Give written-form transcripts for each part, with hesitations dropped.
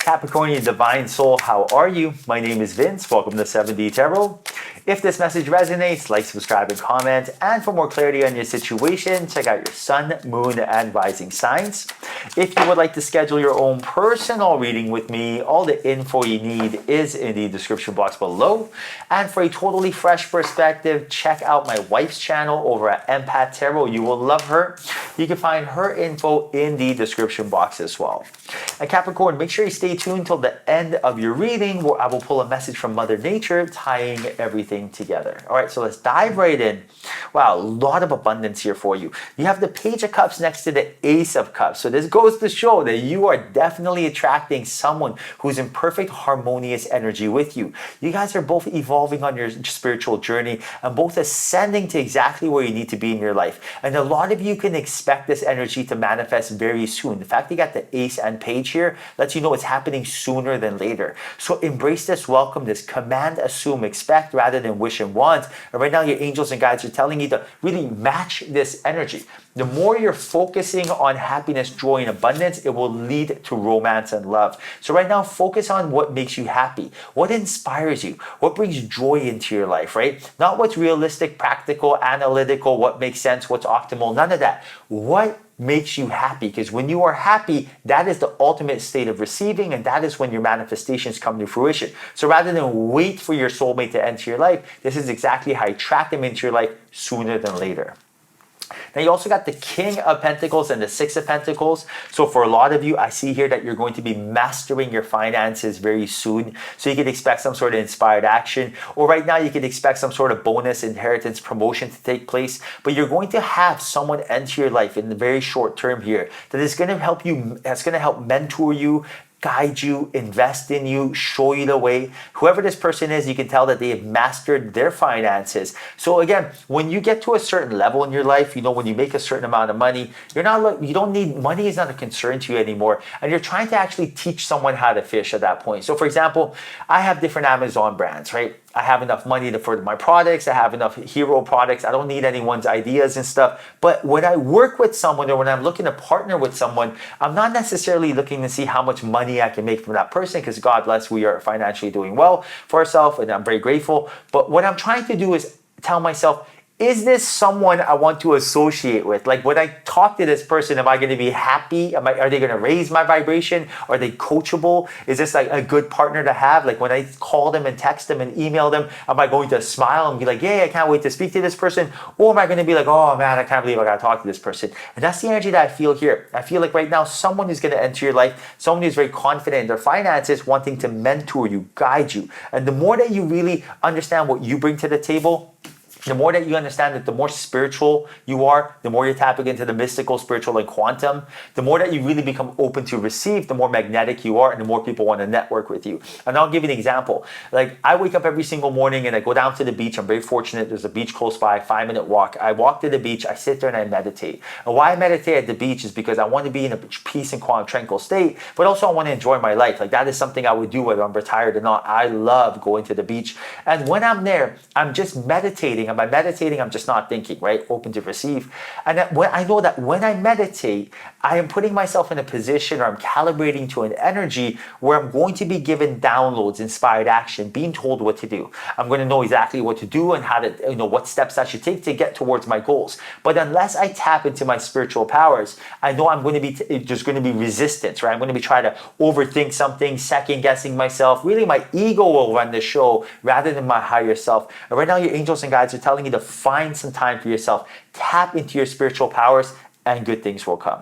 Capricorn, divine soul, how are you? My name is Vince. Welcome to 7D Tarot. If this message resonates, like, subscribe, and comment. And for more clarity on your situation, check out your sun, moon, and rising signs. If you would like to schedule your own personal reading with me, all the info you need is in the description box below. And for a totally fresh perspective, check out my wife's channel over at Empath Tarot. You will love her. You can find her info in the description box as well. And Capricorn, make sure you stay tuned till the end of your reading, where I will pull a message from Mother Nature tying everything together. All right, so let's dive right in. Wow, a lot of abundance here for you. You have the Page of Cups next to the Ace of Cups. So this goes to show that you are definitely attracting someone who's in perfect harmonious energy with you. You guys are both evolving on your spiritual journey and both ascending to exactly where you need to be in your life. And a lot of you can expect this energy to manifest very soon. The fact you got the Ace and Page here lets you know it's happening sooner than later. So embrace this, welcome this, command, assume, expect rather than wish and want. And right now your angels and guides are telling you to really match this energy. The more you're focusing on happiness, joy, and abundance, it will lead to romance and love. So right now, focus on what makes you happy, what inspires you, what brings joy into your life, right? Not what's realistic, practical, analytical, what makes sense, what's optimal, none of that. What makes you happy? Because when you are happy, that is the ultimate state of receiving, and that is when your manifestations come to fruition. So rather than wait for your soulmate to enter your life, this is exactly how you attract them into your life sooner than later. Now you also got the King of Pentacles and the Six of Pentacles. So for a lot of you, I see here that you're going to be mastering your finances very soon. So you can expect some sort of inspired action. Or right now you can expect some sort of bonus, inheritance, promotion to take place. But you're going to have someone enter your life in the very short term here that is going to help you, that's going to help mentor you, guide you, invest in you, show you the way. Whoever this person is, you can tell that they have mastered their finances. So again, when you get to a certain level in your life, you know, when you make a certain amount of money, you don't need, money is not a concern to you anymore. And you're trying to actually teach someone how to fish at that point. So for example, I have different Amazon brands, right? I have enough money for my products. I have enough hero products. I don't need anyone's ideas and stuff. But when I work with someone or when I'm looking to partner with someone, I'm not necessarily looking to see how much money I can make from that person, because God bless, we are financially doing well for ourselves and I'm very grateful. But what I'm trying to do is tell myself, is this someone I want to associate with? Like when I talk to this person, am I going to be happy? Are they going to raise my vibration? Are they coachable? Is this like a good partner to have? Like when I call them and text them and email them, am I going to smile and be like, yeah, I can't wait to speak to this person? Or am I going to be like, oh man, I can't believe I got to talk to this person? And that's the energy that I feel here. I feel like right now, someone is going to enter your life, someone who's very confident in their finances, wanting to mentor you, guide you. And the more that you really understand what you bring to the table, the more that you understand that the more spiritual you are, the more you're tapping into the mystical, spiritual, and quantum, the more that you really become open to receive, the more magnetic you are, and the more people want to network with you. And I'll give you an example. Like I wake up every single morning and I go down to the beach. I'm very fortunate. There's a beach close by, 5-minute walk. I walk to the beach, I sit there and I meditate. And why I meditate at the beach is because I want to be in a peace and calm, tranquil state, but also I want to enjoy my life. Like that is something I would do whether I'm retired or not. I love going to the beach. And when I'm there, I'm just meditating. And by meditating, I'm just not thinking, right? Open to receive. And when I know that when I meditate, I am putting myself in a position, or I'm calibrating to an energy where I'm going to be given downloads, inspired action, being told what to do. I'm going to know exactly what to do and how to, what steps I should take to get towards my goals. But unless I tap into my spiritual powers, I know I'm going to be, there's going to be resistance, right? I'm going to be trying to overthink something, second guessing myself. Really, my ego will run the show rather than my higher self. And right now, your angels and guides are telling you to find some time for yourself. Tap into your spiritual powers and good things will come.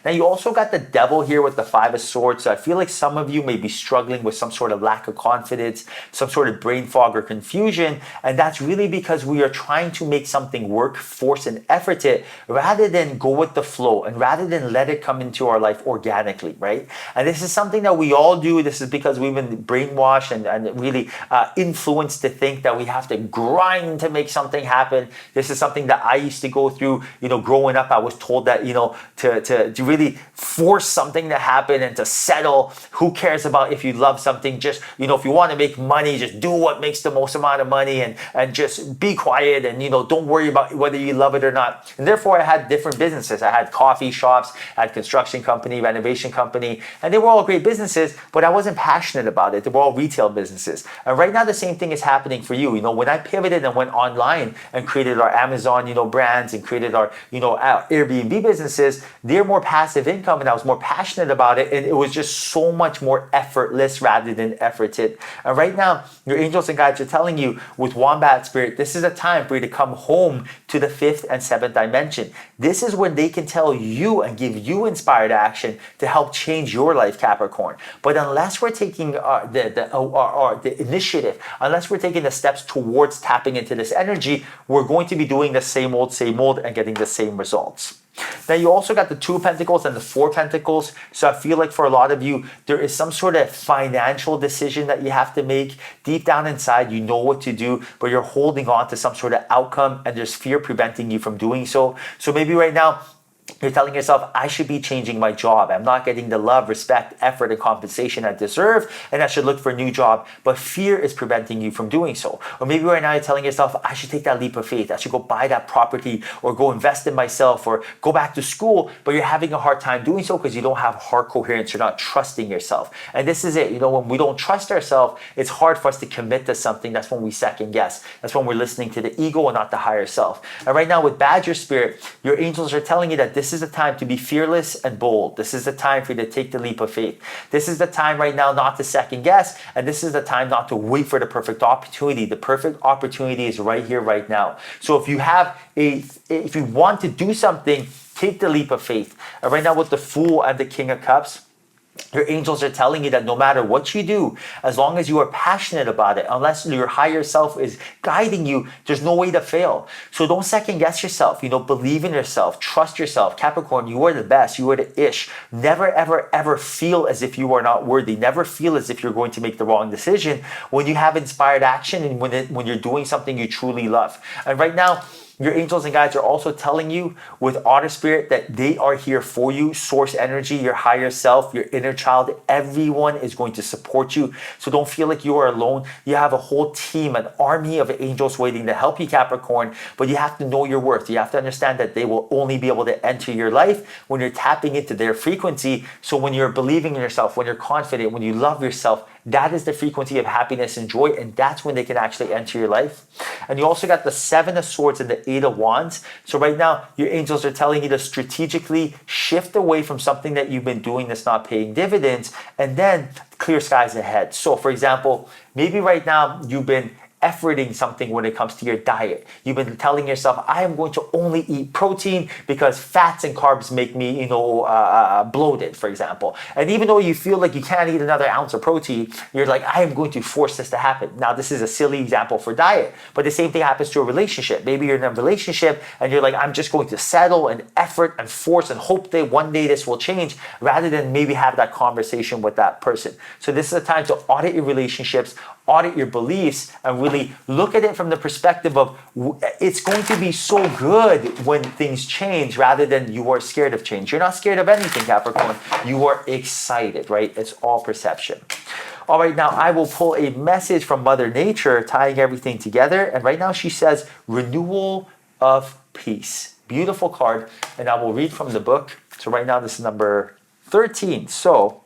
Now you also got the Devil here with the Five of Swords. So I feel like some of you may be struggling with some sort of lack of confidence, some sort of brain fog or confusion. And that's really because we are trying to make something work, force and effort it, rather than go with the flow and rather than let it come into our life organically, right? And this is something that we all do. This is because we've been brainwashed and really influenced to think that we have to grind to make something happen. This is something that I used to go through, growing up. I was told that, to really force something to happen and to settle. Who cares about if you love something? Just, if you want to make money, just do what makes the most amount of money and just be quiet and, don't worry about whether you love it or not. And therefore, I had different businesses. I had coffee shops, I had construction company, renovation company, and they were all great businesses, but I wasn't passionate about it. They were all retail businesses. And right now, the same thing is happening for you. When I pivoted and went online and created our Amazon, brands and created our, our Airbnb businesses, they're more passive income and I was more passionate about it. And it was just so much more effortless rather than efforted. And right now, your angels and guides are telling you with Wombat Spirit, this is a time for you to come home to the 5th and 7th dimension. This is when they can tell you and give you inspired action to help change your life, Capricorn. But unless we're taking the initiative, unless we're taking the steps towards tapping into this energy, we're going to be doing the same old, and getting the same results. Now, you also got the 2 of Pentacles and the 4 of Pentacles. So I feel like for a lot of you, there is some sort of financial decision that you have to make. Deep down inside, you know what to do, but you're holding on to some sort of outcome and there's fear preventing you from doing so. So maybe right now, you're telling yourself, I should be changing my job. I'm not getting the love, respect, effort, and compensation I deserve, and I should look for a new job. But fear is preventing you from doing so. Or maybe right now you're telling yourself, I should take that leap of faith. I should go buy that property or go invest in myself or go back to school. But you're having a hard time doing so because you don't have heart coherence. You're not trusting yourself. And this is it. When we don't trust ourselves, it's hard for us to commit to something. That's when we second guess. That's when we're listening to the ego and not the higher self. And right now with Badger Spirit, your angels are telling you that this is the time to be fearless and bold. This is the time for you to take the leap of faith. This is the time right now not to second guess, and this is the time not to wait for the perfect opportunity. The perfect opportunity is right here, right now. So if you want to do something, take the leap of faith. And right now with the Fool and the King of Cups, your angels are telling you that no matter what you do, as long as you are passionate about it, unless your higher self is guiding you, there's no way to fail. So don't second guess yourself. Believe in yourself. Trust yourself. Capricorn, you are the best. You are the ish. Never, ever, ever feel as if you are not worthy. Never feel as if you're going to make the wrong decision when you have inspired action and when you're doing something you truly love. And right now, your angels and guides are also telling you with Otter Spirit that they are here for you. Source energy, your higher self, your inner child, everyone is going to support you. So don't feel like you are alone. You have a whole team, an army of angels waiting to help you, Capricorn. But you have to know your worth. You have to understand that they will only be able to enter your life when you're tapping into their frequency. So when you're believing in yourself, when you're confident, when you love yourself, that is the frequency of happiness and joy, and that's when they can actually enter your life. And you also got the 7 of Swords and the 8 of Wands. So right now, your angels are telling you to strategically shift away from something that you've been doing that's not paying dividends, and then clear skies ahead. So for example, maybe right now you've been efforting something when it comes to your diet. You've been telling yourself, I am going to only eat protein because fats and carbs make me, bloated, for example. And even though you feel like you can't eat another ounce of protein, you're like, I am going to force this to happen. Now, this is a silly example for diet, but the same thing happens to a relationship. Maybe you're in a relationship and you're like, I'm just going to settle and effort and force and hope that one day this will change, rather than maybe have that conversation with that person. So this is a time to audit your relationships, audit your beliefs, and really look at it from the perspective of it's going to be so good when things change, rather than you are scared of change. You're not scared of anything, Capricorn. You are excited, right? It's all perception. All right, now I will pull a message from Mother Nature, tying everything together. And right now she says, renewal of peace. Beautiful card. And I will read from the book. So right now this is number 13. So,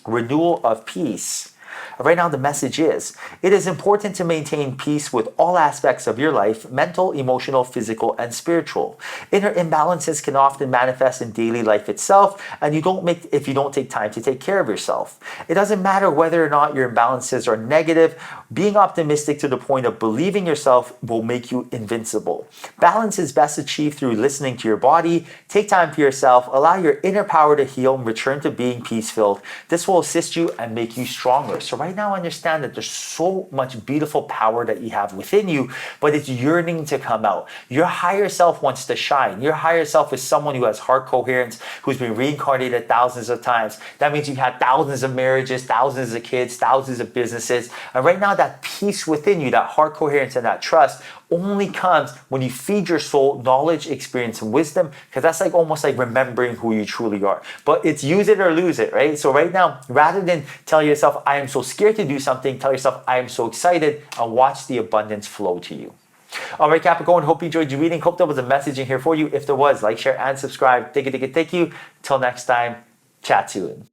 renewal of peace. Right now, the message is, it is important to maintain peace with all aspects of your life, mental, emotional, physical, and spiritual. Inner imbalances can often manifest in daily life itself, and if you don't take time to take care of yourself. It doesn't matter whether or not your imbalances are negative. Being optimistic to the point of believing yourself will make you invincible. Balance is best achieved through listening to your body. Take time for yourself. Allow your inner power to heal and return to being peace-filled. This will assist you and make you stronger. So So right now, understand that there's so much beautiful power that you have within you, but it's yearning to come out. Your higher self wants to shine. Your higher self is someone who has heart coherence, who's been reincarnated thousands of times. That means you've had thousands of marriages, thousands of kids, thousands of businesses. And right now, that peace within you, that heart coherence and that trust only comes when you feed your soul knowledge, experience, and wisdom, because that's like almost like remembering who you truly are. But it's use it or lose it, right? So right now, rather than tell yourself, I am so scared to do something, tell yourself, I am so excited, and watch the abundance flow to you. All right, Capricorn, hope you enjoyed your reading. Hope there was a message in here for you. If there was, like, share, and subscribe. Thank you. Till next time, chat soon.